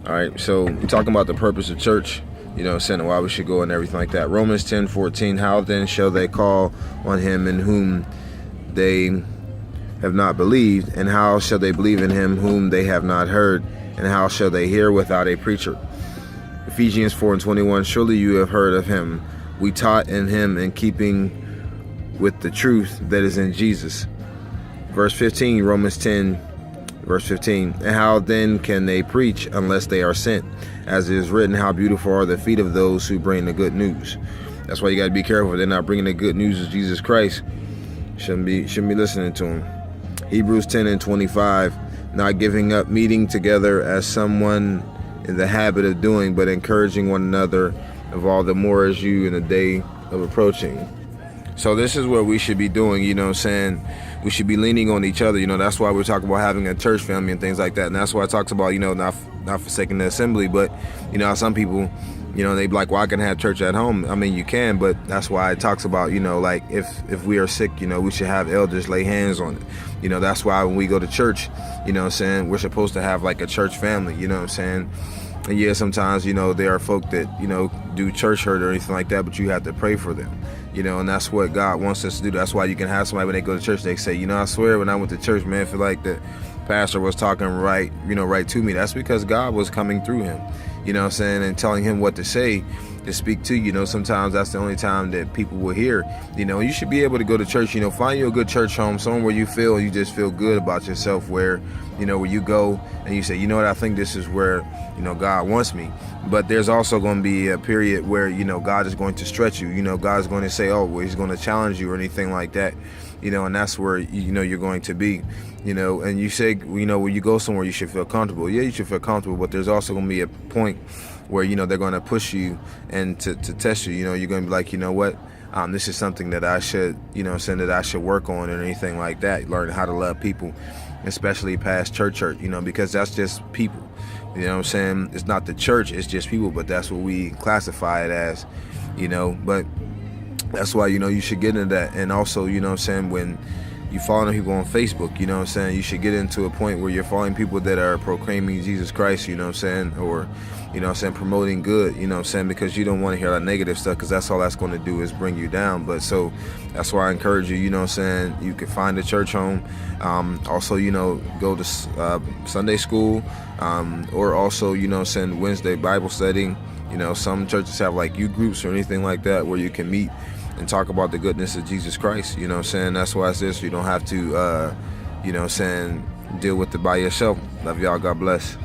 All right, so we're talking about the purpose of church, saying why we should go and everything like that. Romans 10:14, how then shall they call on him in whom they have not believed? And how shall they believe in him whom they have not heard? And how shall they hear without a preacher? Ephesians 4:21, surely you have heard of him. We taught in him in keeping with the truth that is in Jesus. Verse 15, Romans 10, verse 15, and how then can they preach unless they are sent? As it is written, how beautiful are the feet of those who bring the good news. That's why you got to be careful. They're not bringing the good news of Jesus Christ. Shouldn't be listening to him. Hebrews 10:25, not giving up meeting together as someone in the habit of doing, but encouraging one another, of all the more as you in the day of approaching. So this is what we should be doing, we should be leaning on each other. That's why we're talking about having a church family and things like that. And that's why it talks about, not forsaking the assembly, but, some people, they be like, well, I can have church at home. I mean, you can, but that's why it talks about, like if we are sick, we should have elders lay hands on it. That's why when we go to church, we're supposed to have like a church family, And yeah, sometimes, there are folk that, do church hurt or anything like that, but you have to pray for them, and that's what God wants us to do. That's why you can have somebody when they go to church, they say, I swear when I went to church, man, I feel like the pastor was talking right to me. That's because God was coming through him, and telling him what to say, to speak to you. Sometimes that's the only time that people will hear. You should be able to go to church, find you a good church home, somewhere where you just feel good about yourself, where you go and you say, I think this is where God wants me. But there's also going to be a period where God is going to stretch you. God is going to say, oh, well, he's going to challenge you or anything like that. And that's where you're going to be. And you say, when you go somewhere, you should feel comfortable. Yeah, you should feel comfortable, but there's also going to be a point where they're going to push you and to test you. You're going to be like, what, this is something that I should that I should work on or anything like that. Learn how to love people, especially past church, because that's just people. It's not the church, it's just people, but that's what we classify it as. But that's why you should get into that. And also when you follow people on Facebook, you should get into a point where you're following people that are proclaiming Jesus Christ, or promoting good, because you don't want to hear that negative stuff, because that's all that's going to do is bring you down. But so that's why I encourage you, you can find a church home, also, go to Sunday school, or also, Wednesday Bible study. Some churches have like youth groups or anything like that where you can meet and talk about the goodness of Jesus Christ. That's why it's this. You don't have to, deal with it by yourself. Love y'all. God bless.